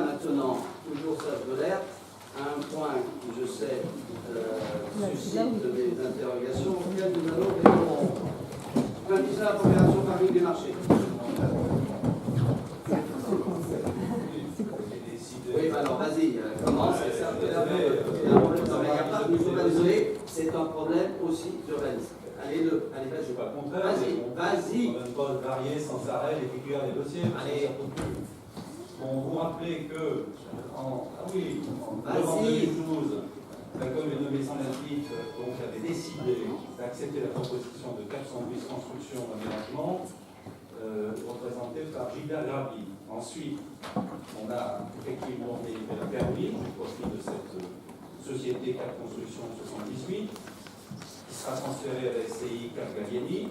Maintenant, toujours sage de l'air, un point qui, je sais, suscite des interrogations auxquelles nous allons répondre. Point 19, opération parking des marchés. Oui, alors vas-y, commence. Désolé, c'est un problème aussi d'urbanisme. Allez, allez, vas-y. C'est pas le contraire. Vas-y. On ne donne pas varier sans arrêt les figures des dossiers. Allez. Bon, vous rappelez que en novembre 2012, la commune de Maison-Lafitte avait décidé d'accepter la proposition de 410 constructions d'aménagement représentée par Gilbert Graby. Ensuite, on a effectivement délivré la permis au profit de cette société 4 Constructions 78, qui sera transférée à la SCI Cap Gallieni.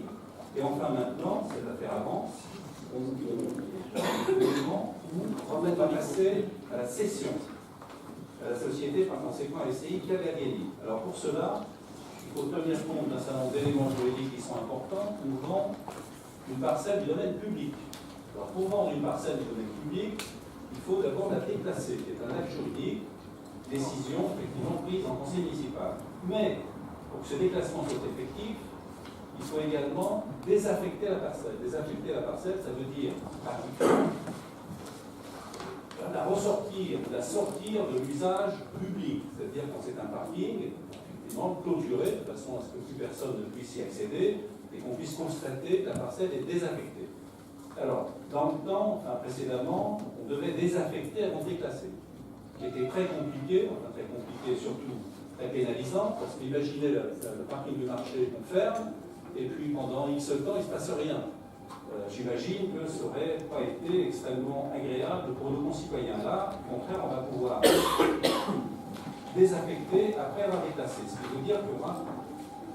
Et enfin maintenant, cette affaire avance, on va passer à la cession à la société, par conséquent à la SCI Cap Gallieni. Alors pour cela, il faut tenir compte d'un certain nombre d'éléments juridiques qui sont importants pour vendre une parcelle du domaine public. Alors pour vendre une parcelle du domaine public, il faut d'abord la déplacer, qui est un acte juridique, décision effectivement prise en conseil municipal. Mais pour que ce déplacement soit effectif, il faut également désaffecter la parcelle. Désaffecter la parcelle, ça veut dire la sortir de l'usage public. C'est-à-dire quand c'est un parking, effectivement clôturé de façon à ce que plus personne ne puisse y accéder et qu'on puisse constater que la parcelle est désaffectée. Alors, dans le temps, précédemment, on devait désaffecter avant de déclasser. Ce qui était très compliqué, surtout très pénalisant, parce qu'imaginez le parking du marché qu'on ferme, et puis pendant X temps, il ne se passe rien. J'imagine que ça n'aurait pas été extrêmement agréable pour nos concitoyens. Là, au contraire, on va pouvoir désaffecter après avoir déclassé. Ce qui veut dire qu'il y aura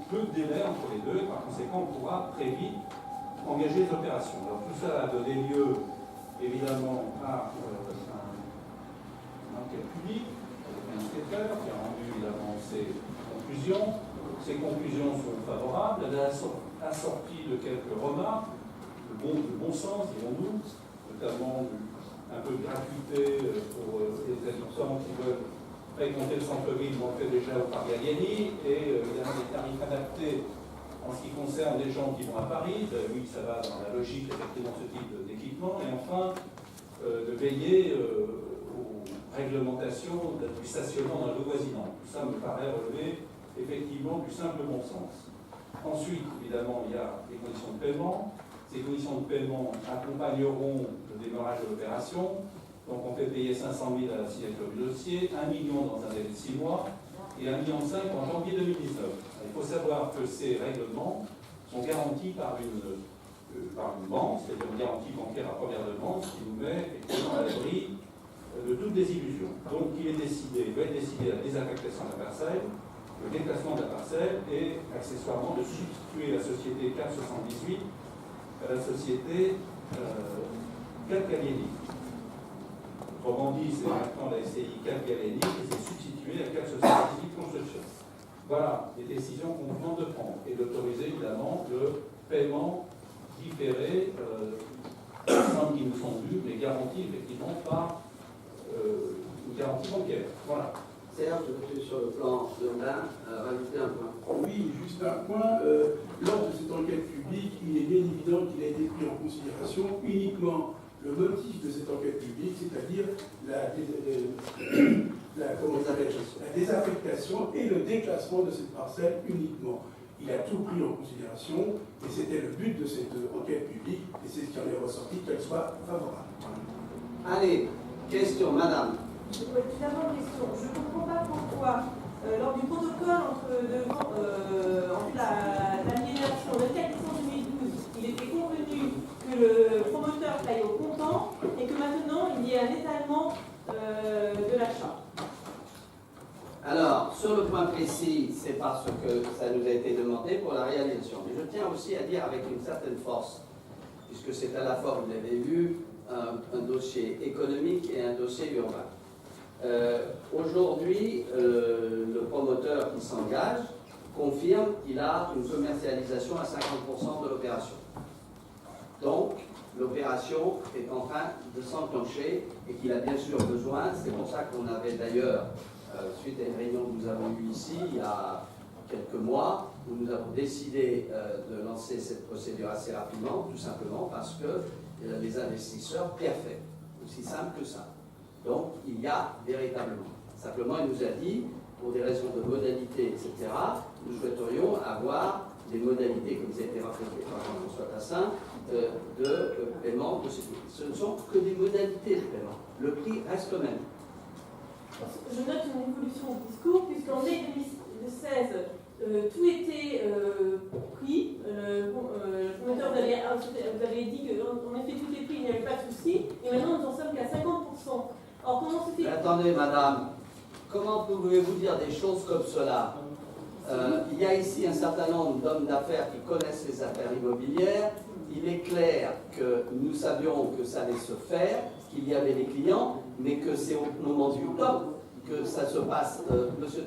peu de délai entre les deux, et par conséquent, on pourra très vite engager les opérations. Alors tout ça a donné lieu, évidemment, à une enquête publique, avec un enquêteur qui a rendu évidemment ses conclusions. Ces conclusions sont favorables. Elle a assorti de quelques remarques de bon sens, dirons-nous, notamment un peu de gratuité pour les habitants qui veulent fréquenter le centre-ville, on le fait déjà au Parc Gallieni, et évidemment des tarifs adaptés en ce qui concerne les gens qui vont à Paris. Oui, ça va dans la logique effectivement de ce type d'équipement. Et enfin, de veiller aux réglementations du stationnement dans le voisinant. Tout ça me paraît relever effectivement du simple bon sens. Ensuite, évidemment, il y a les conditions de paiement. Ces conditions de paiement accompagneront le démarrage de l'opération. Donc on fait payer 500 000 à la signature du dossier, 1 million dans un délai de 6 mois et 1,5 million en janvier 2019. Il faut savoir que ces règlements sont garantis par une banque, c'est-à-dire une garantie bancaire à première demande, qui nous met effectivement à l'abri de toutes les illusions. Donc il va être décidé la désaffectation de la parcelle, le déplacement de la parcelle et accessoirement de substituer la société 478 à la société Cap Gallieni. Autrement dit, c'est maintenant la SCI Cap Gallieni qui s'est substituée à 478 Constructions. Voilà les décisions qu'on vient de prendre et d'autoriser évidemment le paiement différé des sommes qui nous sont dues, mais garanties effectivement par une garantie bancaire. Voilà. Serge, sur le plan urbain, rajouter un point. Oui, juste un point. Lors de cette enquête publique, il est bien évident qu'il a été pris en considération uniquement le motif de cette enquête publique, c'est-à-dire la désaffectation et le déclassement de cette parcelle uniquement. Il a tout pris en considération et c'était le but de cette enquête publique et c'est ce qui en est ressorti, qu'elle soit favorable. Allez, question, madame. Tout d'abord, question. Je ne comprends pas pourquoi, lors du protocole entre l'aliénation de 4 décembre 2012, il était convenu que le promoteur paye au comptant et que maintenant il y ait un étalement de l'achat. Alors, sur le point précis, c'est parce que ça nous a été demandé pour la réalisation. Mais je tiens aussi à dire avec une certaine force, puisque c'est à la fois, vous l'avez vu, un dossier économique et un dossier urbain. Aujourd'hui, le promoteur qui s'engage confirme qu'il a une commercialisation à 50% de l'opération. Donc, l'opération est en train de s'enclencher et qu'il a bien sûr besoin. C'est pour ça qu'on avait d'ailleurs, suite à une réunion que nous avons eue ici il y a quelques mois, où nous avons décidé de lancer cette procédure assez rapidement, tout simplement parce que les investisseurs préfèrent. Aussi simple que ça. Donc il y a véritablement. Simplement, il nous a dit, pour des raisons de modalité, etc., nous souhaiterions avoir des modalités, comme ça a été rappelé par Jean-François Tassin, de paiement de ce type. Ce ne sont que des modalités de paiement. Le prix reste le même. Je note une évolution du discours, puisqu'en mai 2016, tout était pris. Le promoteur, vous avez dit qu'en effet tout est pris, il n'y avait pas de souci. Et maintenant, nous en sommes qu'à 50%. Alors, comment se fait... Mais attendez, madame, comment pouvez-vous dire des choses comme cela? Il y a ici un certain nombre d'hommes d'affaires qui connaissent les affaires immobilières. Il est clair que nous savions que ça allait se faire, qu'il y avait des clients, mais que c'est au moment du top que ça se passe. Monsieur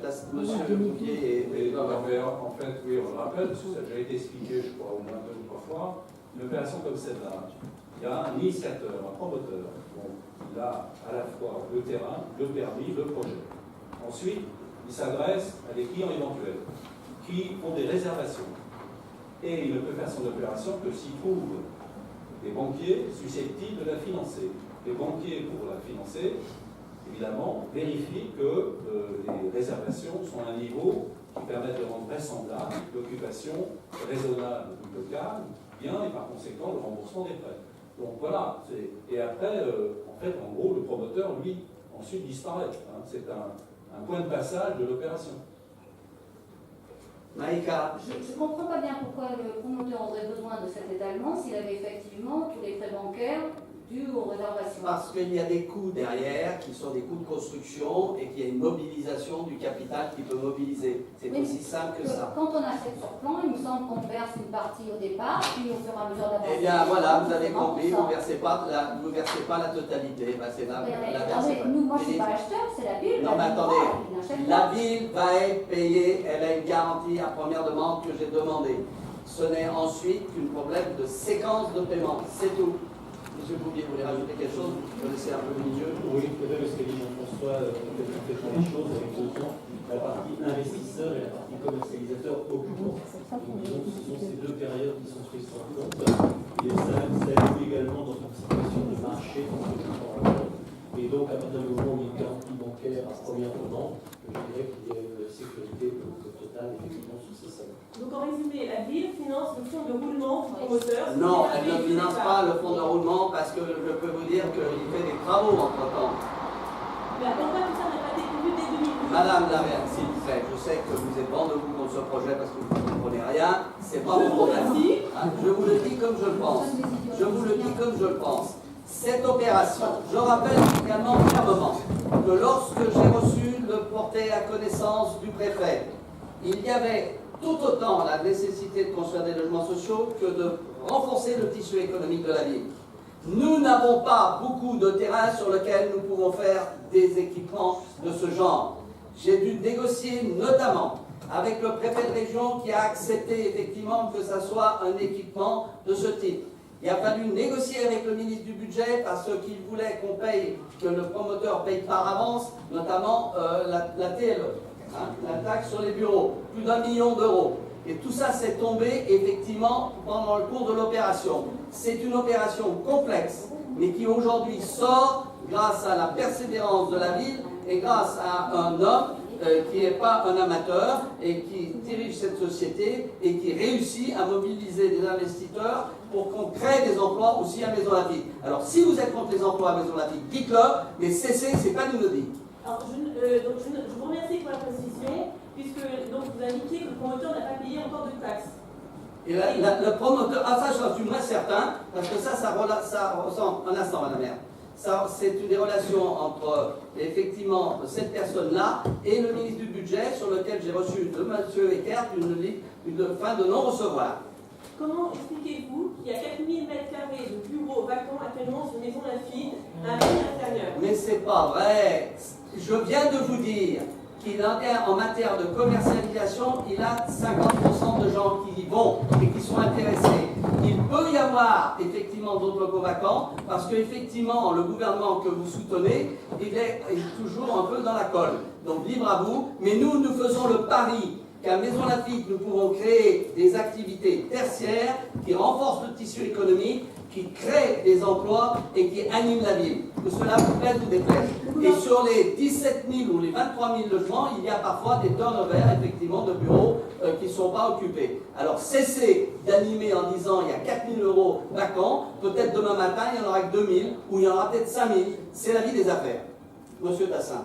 Bouvier et... En fait, oui, on le rappelle, parce que ça a déjà été expliqué, je crois, au moins 2 ou 3 fois, une opération comme celle-là, il y a un initiateur, un promoteur, il a à la fois le terrain, le permis, le projet. Ensuite, il s'adresse à des clients éventuels qui ont des réservations. Et il ne peut faire son opération que s'il trouve des banquiers susceptibles de la financer. Les banquiers, pour la financer, évidemment, vérifient que les réservations sont à un niveau qui permet de rendre vraisemblable l'occupation raisonnable du local, bien, et par conséquent le remboursement des prêts. Donc voilà, et après, en fait, en gros, le promoteur, lui, ensuite disparaît. Hein. C'est un point de passage de l'opération. Maïka. Je ne comprends pas bien pourquoi le promoteur aurait besoin de cet étalement s'il avait effectivement tous les frais bancaires dus aux réservations. Parce qu'il y a des coûts derrière qui sont des coûts de construction et qu'il y a une mobilisation du capital qui peut mobiliser. C'est aussi simple que ça. Quand on achète sur plan, il me semble qu'on verse une partie au départ, puis au fur et à mesure d'avancer. Eh bien voilà, vous avez compris, vous ne versez pas la totalité. Ben, c'est la moi je ne suis pas acheteur, c'est la ville. Non mais attendez, la ville va être payée, elle a une garantie à première demande que j'ai demandée. Ce n'est ensuite qu'un problème de séquence de paiement, c'est tout. Monsieur Bouvier, vous voulez rajouter quelque chose? Vous connaissez un peu le milieu? Oui, peut-être ce qu'a dit Jean-François, complètement les choses avec deux temps, la partie investisseur et la partie commercialisateur occupant. Donc, ce sont ces deux périodes qui sont prises en compte. Et ça évolue également dans une situation de marché et donc, à partir du moment où il y a une garantie bancaire à première demande, je dirais qu'il y a une sécurité totale, effectivement, sur ces salaires. Donc, en résumé, la ville finance le fonds de roulement du promoteur. Non, elle ne finance pas le fonds de roulement parce que je peux vous dire qu'il fait des travaux entre-temps. Mais pourquoi tout ça n'a pas été prévu dès 2012? Madame Laverne, s'il vous plaît, je sais que vous êtes vent debout contre ce projet parce que vous ne comprenez rien, c'est pas mon problème. Je vous le dis comme je le pense. Je vous le dis comme je le pense. Cette opération, je rappelle également fermement que lorsque j'ai reçu le porté à connaissance du préfet, il y avait tout autant la nécessité de construire des logements sociaux que de renforcer le tissu économique de la ville. Nous n'avons pas beaucoup de terrain sur lequel nous pouvons faire des équipements de ce genre. J'ai dû négocier notamment avec le préfet de région qui a accepté effectivement que ça soit un équipement de ce type. Il a fallu négocier avec le ministre du Budget parce qu'il voulait qu'on paye, que le promoteur paye par avance, notamment la TLE, hein, la taxe sur les bureaux, plus d'1 million d'euros. Et tout ça s'est tombé effectivement pendant le cours de l'opération. C'est une opération complexe, mais qui aujourd'hui sort grâce à la persévérance de la ville et grâce à un homme qui n'est pas un amateur et qui dirige cette société et qui réussit à mobiliser des investisseurs pour qu'on crée des emplois aussi à Maison-Lafitte. Alors si vous êtes contre les emplois à Maison-Lafitte, dites-le, mais cessez, c'est pas nous le dire. Alors je vous remercie pour la précision, puisque donc, vous indiquez que le promoteur n'a pas payé encore de taxes. Et le promoteur, ça j'en suis moins certain, parce que ça ressemble, un instant madame maire, c'est des relations entre effectivement cette personne-là et le ministre du Budget, sur lequel j'ai reçu de M. Eckert une fin de non-recevoir. Comment expliquez-vous qu'il y a 4000 m² de bureaux vacants actuellement sur Maison Lafitte à un prix inférieur? Mais c'est pas vrai. Je viens de vous dire qu'il en matière de commercialisation, il a 50% de gens qui y vont et qui sont intéressés. il peut y avoir effectivement d'autres locaux vacants, parce qu'effectivement, le gouvernement que vous soutenez, il est toujours un peu dans la colle. Donc libre à vous, mais nous faisons le pari qu'à Maison Lafitte, nous pouvons créer des activités tertiaires qui renforcent le tissu économique, qui créent des emplois et qui animent la ville. Que cela vous plaise ou déplaise. Et sur les 17 000 ou les 23 000 logements, il y a parfois des turnovers, effectivement, de bureaux qui ne sont pas occupés. Alors cessez d'animer en disant il y a 4 000 € vacants, peut-être demain matin il n'y en aura que 2 000 ou il y en aura peut-être 5 000. C'est la vie des affaires. Monsieur Tassin.